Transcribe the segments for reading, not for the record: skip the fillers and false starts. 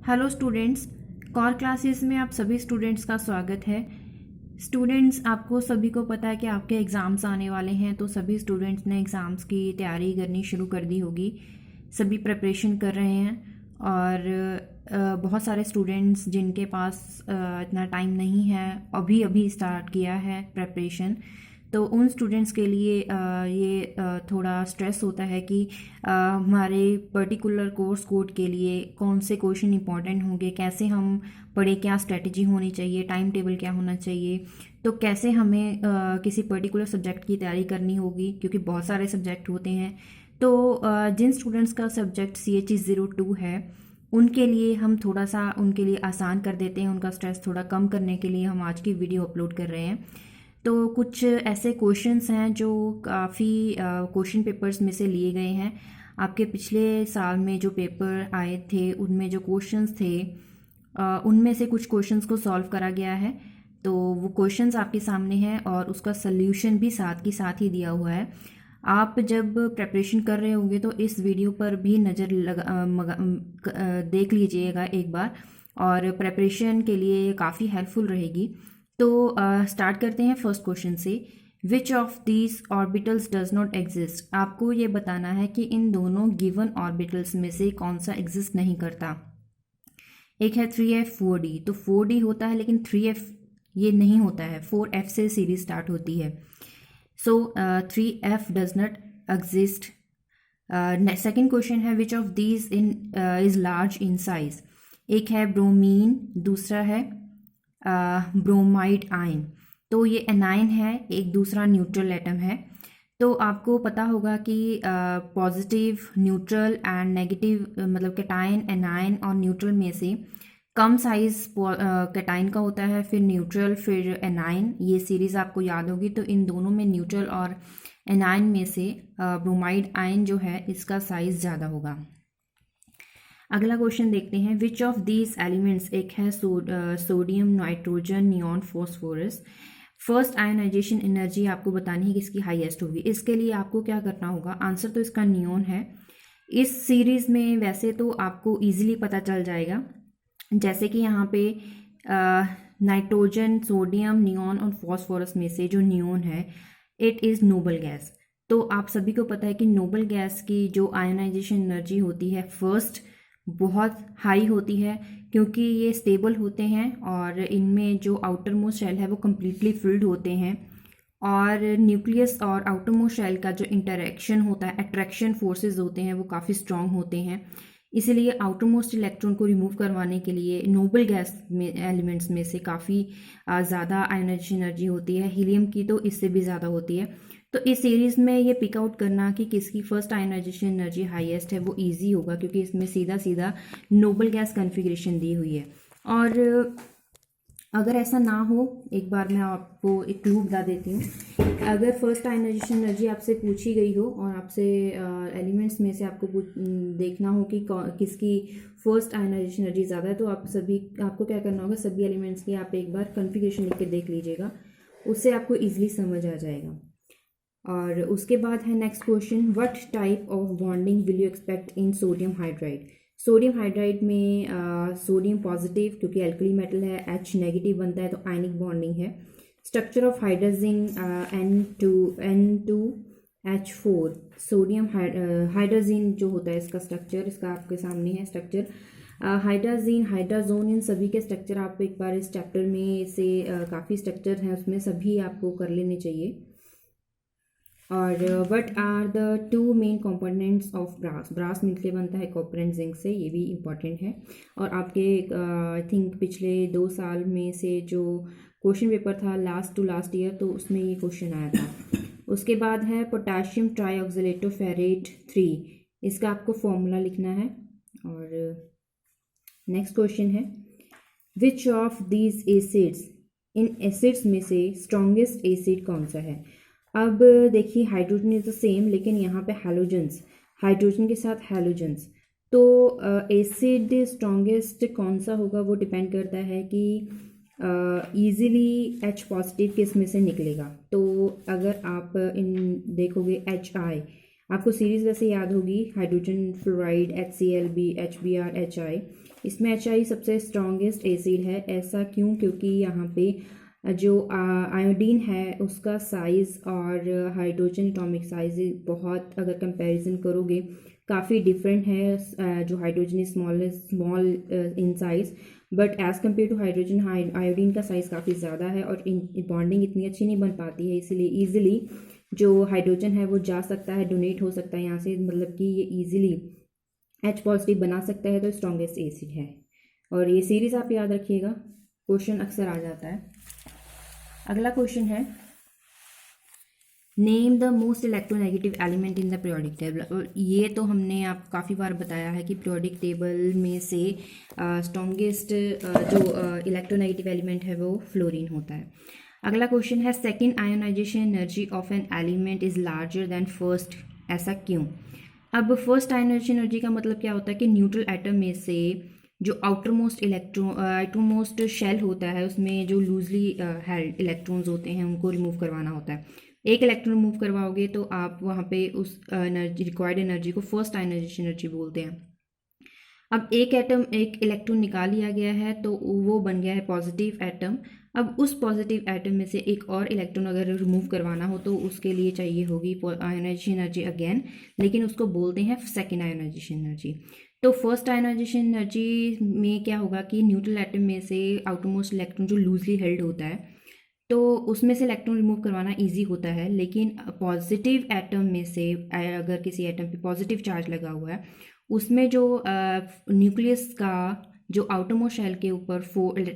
Hello students, core classes में आप सभी स्टूडेंट्स का स्वागत है। स्टूडेंट्स, आपको सभी को पता है कि आपके एग्ज़ाम्स आने वाले हैं, तो सभी स्टूडेंट्स ने एग्ज़ाम्स की तैयारी करनी शुरू कर दी होगी। सभी प्रिपरेशन कर रहे हैं और बहुत सारे स्टूडेंट्स जिनके पास इतना टाइम नहीं है, अभी अभी स्टार्ट किया है प्रिपरेशन, तो उन स्टूडेंट्स के लिए ये थोड़ा स्ट्रेस होता है कि हमारे पर्टिकुलर कोर्स कोड के लिए कौन से क्वेश्चन इंपॉर्टेंट होंगे, कैसे हम पढ़े, क्या स्ट्रेटजी होनी चाहिए, टाइम टेबल क्या होना चाहिए, तो कैसे हमें किसी पर्टिकुलर सब्जेक्ट की तैयारी करनी होगी, क्योंकि बहुत सारे सब्जेक्ट होते हैं। तो जिन स्टूडेंट्स का सब्जेक्ट CHE02 है, उनके लिए हम थोड़ा सा उनके लिए आसान कर देते हैं। उनका स्ट्रेस थोड़ा कम करने के लिए हम आज की वीडियो अपलोड कर रहे हैं। तो कुछ ऐसे क्वेश्चंस हैं जो काफ़ी क्वेश्चन पेपर्स में से लिए गए हैं। आपके पिछले साल में जो पेपर आए थे उनमें जो क्वेश्चंस थे उनमें से कुछ क्वेश्चंस को सॉल्व करा गया है। तो वो क्वेश्चंस आपके सामने हैं और उसका सल्यूशन भी साथ के साथ ही दिया हुआ है। आप जब प्रिपरेशन कर रहे होंगे तो इस वीडियो पर भी नज़र देख लीजिएगा एक बार, और प्रिपरेशन के लिए काफ़ी हेल्पफुल रहेगी। तो स्टार्ट करते हैं फर्स्ट क्वेश्चन से। विच of these orbitals does not exist. आपको ये बताना है कि इन दोनों गिवन ऑर्बिटल्स में से कौन सा एग्जिस्ट नहीं करता। एक है 3f 4d, तो 4d होता है लेकिन 3f ये नहीं होता है, 4f से सीरीज स्टार्ट होती है। So 3f does not exist. Second question है which of these is large in size. एक है ब्रोमीन, दूसरा है ब्रोमाइड आयन। तो ये एनाइन है, एक दूसरा न्यूट्रल एटम है। तो आपको पता होगा कि पॉजिटिव, न्यूट्रल एंड नेगेटिव, मतलब कैटायन, एनाइन और न्यूट्रल में से कम साइज कैटायन का होता है, फिर न्यूट्रल, फिर एनाइन। ये सीरीज़ आपको याद होगी। तो इन दोनों में, न्यूट्रल और एनाइन में से ब्रोमाइड आयन जो है इसका साइज़ ज़्यादा होगा। अगला क्वेश्चन देखते हैं। विच ऑफ दीज एलिमेंट्स, एक है sodium, nitrogen, neon, phosphorus. First ionization energy आपको बतानी है किसकी हाईएस्ट होगी। इसके लिए आपको क्या करना होगा, आंसर तो इसका नियॉन है। इस सीरीज़ में वैसे तो आपको इजीली पता चल जाएगा, जैसे कि यहाँ पे नाइट्रोजन, सोडियम, नियॉन और फॉस्फोरस में से जो नियॉन है इट इज़ नोबल गैस। तो आप सभी को पता है कि नोबल गैस की जो आयनाइजेशन एनर्जी होती है फर्स्ट बहुत हाई होती है, क्योंकि ये स्टेबल होते हैं और इनमें जो आउटर मोस्ट शेल है वो कम्प्लीटली फिल्ड होते हैं, और न्यूक्लियस और आउटर मोस्ट शेल का जो इंटरेक्शन होता है, अट्रैक्शन फोर्सेस होते हैं, वो काफ़ी स्ट्रांग होते हैं। इसलिए आउटर मोस्ट इलेक्ट्रॉन को रिमूव करवाने के लिए नोबल गैस में एलिमेंट्स में से काफ़ी ज़्यादा आयनाइजेशन एनर्जी होती है। हीलियम की तो इससे भी ज़्यादा होती है। तो इस सीरीज़ में ये पिक आउट करना कि किसकी फर्स्ट आयनाइजेशन एनर्जी हाईएस्ट है वो इजी होगा, क्योंकि इसमें सीधा सीधा नोबल गैस कॉन्फ़िगरेशन दी हुई है। और अगर ऐसा ना हो, एक बार मैं आपको एक क्लू बता देती हूँ। अगर फर्स्ट आयनाइजेशन एनर्जी आपसे पूछी गई हो और आपसे एलिमेंट्स में से आपको देखना हो कि किसकी फर्स्ट आयनाइजेशन एनर्जी ज़्यादा है, तो आपको क्या करना होगा, सभी एलिमेंट्स की आप एक बार कॉन्फ़िगरेशन लिख के देख लीजिएगा, उससे आपको ईजिली समझ आ जाएगा। और उसके बाद है next question. What type of bonding will you expect in sodium hydride. Sodium hydride में सोडियम पॉजिटिव, क्योंकि एल्कली मेटल है, H नेगेटिव बनता है, तो आयनिक बॉन्डिंग है। Structure of hydrogen N2H4। Sodium hydrogen जो होता है इसका स्ट्रक्चर, इसका आपके सामने है स्ट्रक्चर। हाइड्रोजन, हाइड्रोजोन, इन सभी के स्ट्रक्चर आप एक बार इस चैप्टर में से काफ़ी स्ट्रक्चर हैं उसमें सभी आपको कर लेने चाहिए। और what are the two main components of brass. Brass मिलके बनता है कॉपर एंड जिंक से, ये भी इम्पॉर्टेंट है। और आपके आई थिंक पिछले 2 साल में से जो क्वेश्चन पेपर था लास्ट टू लास्ट ईयर, तो उसमें ये क्वेश्चन आया था। उसके बाद है पोटाशियम ट्राईऑक्सलेटो फेरेट 3, इसका आपको फॉर्मूला लिखना है। और नेक्स्ट क्वेश्चन है which of these acids, in acids में से स्ट्रॉन्गेस्ट एसिड कौन सा है। अब देखिए, हाइड्रोजन इज द सेम, लेकिन यहाँ पे हैलोजेंस, हाइड्रोजन के साथ हैलोजेंस, तो एसिड स्ट्रॉन्गेस्ट कौन सा होगा वो डिपेंड करता है कि ईजिली H पॉजिटिव किस में से निकलेगा। तो अगर आप इन देखोगे HI, आपको सीरीज़ वैसे याद होगी, hydrogen fluoride HCl, HBr, HI। इसमें HI सबसे स्ट्रॉन्गेस्ट एसिड है। ऐसा क्यों? क्योंकि यहाँ पे जो आयोडीन है उसका साइज़ और हाइड्रोजन एटॉमिक साइज़ बहुत, अगर कंपैरिजन करोगे, काफ़ी डिफरेंट है। जो hydrogen is small in size, but as compare to hydrogen, iodine का साइज़ काफ़ी ज़्यादा है और बॉन्डिंग इतनी अच्छी नहीं बन पाती है, इसलिए ईजिली जो हाइड्रोजन है वो जा सकता है, डोनेट हो सकता है यहाँ से, मतलब कि ये ईजिली H पॉजिटिव बना सकता है, तो स्ट्रॉन्गेस्ट एसिड है। और ये सीरीज़ आप याद रखिएगा, क्वेश्चन अक्सर आ जाता है। अगला क्वेश्चन है, name the most electronegative element in the periodic table. और ये तो हमने आप काफ़ी बार बताया है कि पीरियोडिक टेबल में से स्ट्रॉन्गेस्ट जो इलेक्ट्रोनेगेटिव एलिमेंट है वो फ्लोरीन होता है। अगला क्वेश्चन है, second ionization energy of an element is larger than first, ऐसा क्यों? अब फर्स्ट आयोनाइजेशन एनर्जी का मतलब क्या होता है कि न्यूट्रल एटम में से जो आउटरमोस्ट शेल होता है उसमें जो लूजली हेल्ड इलेक्ट्रॉन्स होते हैं उनको रिमूव करवाना होता है। एक इलेक्ट्रॉन रिमूव करवाओगे तो आप वहाँ पे उस एनर्जी, रिक्वायर्ड एनर्जी को फर्स्ट आयोनाइजेशन एनर्जी बोलते हैं। अब एक इलेक्ट्रॉन निकाल लिया गया है तो वो बन गया है पॉजिटिव एटम। अब उस पॉजिटिव एटम में से एक और इलेक्ट्रॉन अगर रिमूव करवाना हो तो उसके लिए चाहिए होगी आयोनाइजेशन एनर्जी अगेन, लेकिन उसको बोलते हैं सेकेंड आयोनाइजेशन एनर्जी। तो फर्स्ट आयोनाइजेशन एनर्जी में क्या होगा कि न्यूट्रल एटम में से आउटरमोस्ट इलेक्ट्रॉन जो लूजली हेल्ड होता है तो उसमें से इलेक्ट्रॉन रिमूव करवाना इजी होता है, लेकिन पॉजिटिव एटम में से अगर किसी एटम पे पॉजिटिव चार्ज लगा हुआ है उसमें जो न्यूक्लियस का जो आउटरमोस्ट शेल के ऊपर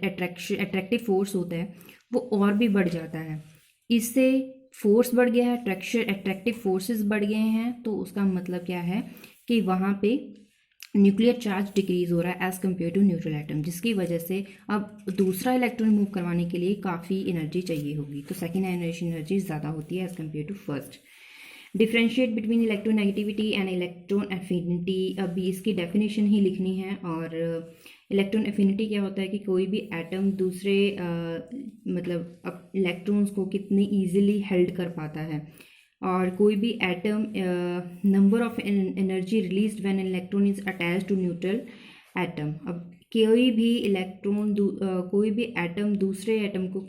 अट्रैक्टिव फोर्स होता है वो और भी बढ़ जाता है। इससे फोर्स बढ़ गया है, अट्रैक्टिव फोर्सेस बढ़ गए हैं, तो उसका मतलब क्या है कि वहाँ पे न्यूक्लियर चार्ज डिक्रीज हो रहा है as compare to neutral atom, जिसकी वजह से अब दूसरा इलेक्ट्रॉन मूव करवाने के लिए काफ़ी एनर्जी चाहिए होगी, तो सेकेंड आयोनाइजेशन एनर्जी ज़्यादा होती है as compare to first. Differentiate between electronegativity and electron affinity, अभी इसकी डेफिनेशन ही लिखनी है। और इलेक्ट्रॉन एफिनिटी क्या होता है कि कोई भी एटम दूसरे मतलब इलेक्ट्रॉन्स को कितनी ईजिली हेल्ड कर पाता है, और कोई भी atom number of energy released when electron is attached to neutral atom. अब कोई भी इलेक्ट्रॉन कोई भी एटम दूसरे एटम को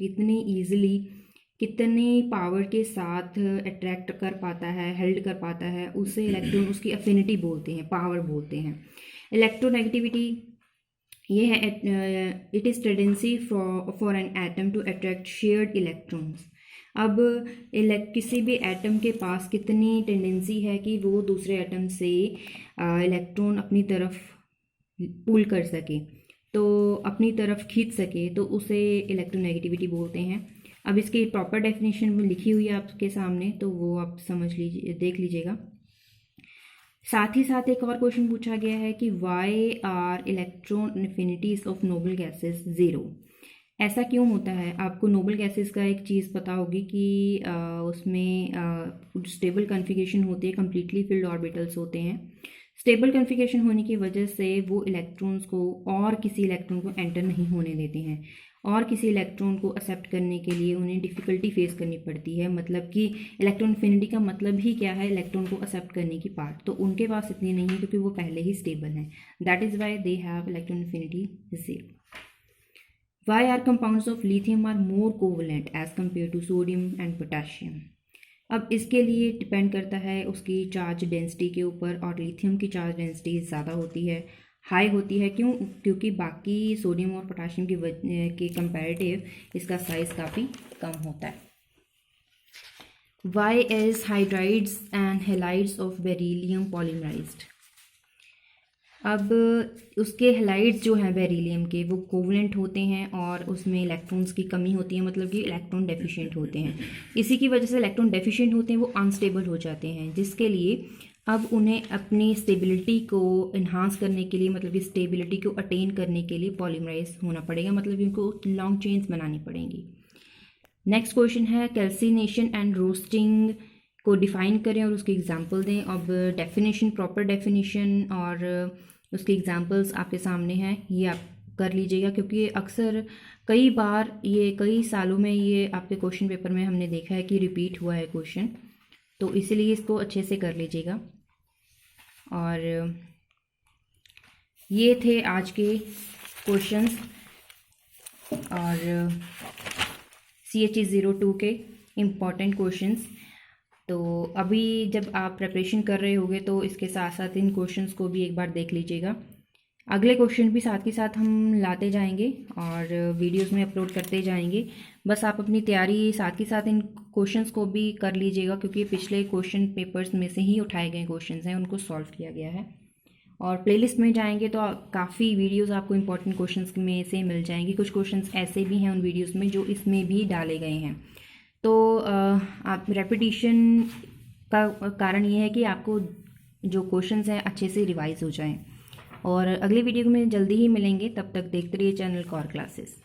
कितनी पावर के साथ अट्रैक्ट कर पाता है, हेल्ड कर पाता है, उससे इलेक्ट्रॉन उसकी एफिनिटी बोलते हैं, पावर बोलते हैं। इलेक्ट्रोनेगेटिविटी ये है, it is tendency for an atom to attract shared electrons. अब किसी भी एटम के पास कितनी टेंडेंसी है कि वो दूसरे एटम से इलेक्ट्रॉन अपनी तरफ पुल कर सके, तो अपनी तरफ खींच सके, तो उसे इलेक्ट्रोनेगेटिविटी बोलते हैं। अब इसकी प्रॉपर डेफिनेशन में लिखी हुई है आपके सामने, तो वो आप समझ लीजिए, देख लीजिएगा। साथ ही साथ एक और क्वेश्चन पूछा गया है कि why are electron affinities of noble gases zero, ऐसा क्यों होता है? आपको नोबल गैसेस का एक चीज़ पता होगी कि उसमें स्टेबल कॉन्फ़िगरेशन होती है, कम्प्लीटली फिल्ड ऑर्बिटल्स होते हैं। स्टेबल कॉन्फ़िगरेशन होने की वजह से वो इलेक्ट्रॉन्स को और किसी इलेक्ट्रॉन को एंटर नहीं होने देते हैं, और किसी इलेक्ट्रॉन को एक्सेप्ट करने के लिए उन्हें डिफ़िकल्टी फेस करनी पड़ती है। मतलब कि इलेक्ट्रॉन एफिनिटी का मतलब ही क्या है? इलेक्ट्रॉन को एक्सेप्ट करने की पार्ट, तो उनके पास इतनी नहीं है क्योंकि वो पहले ही स्टेबल हैं। That is why they have electron affinity zero. Why are compounds of lithium are more covalent as compared to sodium and potassium? अब इसके लिए डिपेंड करता है उसकी चार्ज डेंसिटी के ऊपर, और लिथियम की चार्ज डेंसिटी ज़्यादा होती है, हाई होती है। क्यों? क्योंकि बाकी सोडियम और पोटाशियम के कंपैरेटिव इसका साइज़ काफ़ी कम होता है। Why is hydrides and halides of beryllium polymerized? अब उसके हेलाइड्स जो हैं बेरिलियम के, वो कोवलेंट होते हैं और उसमें इलेक्ट्रॉन्स की कमी होती है, मतलब कि इलेक्ट्रॉन डेफिशिएंट होते हैं। इसी की वजह से इलेक्ट्रॉन डेफिशिएंट होते हैं, वो अनस्टेबल हो जाते हैं, जिसके लिए अब उन्हें अपनी स्टेबिलिटी को इन्हांस करने के लिए, मतलब कि स्टेबिलिटी को अटेन करने के लिए पॉलीमराइज होना पड़ेगा, मतलब कि उनको लॉन्ग चेन्स बनानी पड़ेंगी। नेक्स्ट क्वेश्चन है, कैल्सिनेशन एंड रोस्टिंग को डिफ़ाइन करें और उसके एग्जाम्पल दें। अब डेफिनेशन, प्रॉपर डेफिनेशन और उसके एग्जाम्पल्स आपके सामने हैं, ये आप कर लीजिएगा, क्योंकि अक्सर कई बार ये कई सालों में ये आपके क्वेश्चन पेपर में हमने देखा है कि रिपीट हुआ है क्वेश्चन, तो इसीलिए इसको अच्छे से कर लीजिएगा। और ये थे आज के क्वेश्चंस और CHE 02 के इम्पॉर्टेंट क्वेश्चंस। तो अभी जब आप प्रिपरेशन कर रहे होगे तो इसके साथ साथ इन क्वेश्चंस को भी एक बार देख लीजिएगा। अगले क्वेश्चन भी साथ के साथ हम लाते जाएंगे और वीडियोस में अपलोड करते जाएंगे। बस आप अपनी तैयारी साथ के साथ इन क्वेश्चंस को भी कर लीजिएगा, क्योंकि पिछले क्वेश्चन पेपर्स में से ही उठाए गए क्वेश्चंस हैं, उनको सॉल्व किया गया है। और प्लेलिस्ट में जाएंगे तो काफ़ी वीडियोस आपको इंपॉर्टेंट क्वेश्चंस में से मिल जाएंगी। कुछ क्वेश्चंस ऐसे भी हैं उन वीडियोस में जो इसमें भी डाले गए हैं। तो आप रेपिटिशन का कारण ये है कि आपको जो क्वेश्चंस हैं अच्छे से रिवाइज हो जाएं। और अगले वीडियो में जल्दी ही मिलेंगे, तब तक देखते रहिए चैनल कॉर क्लासेस।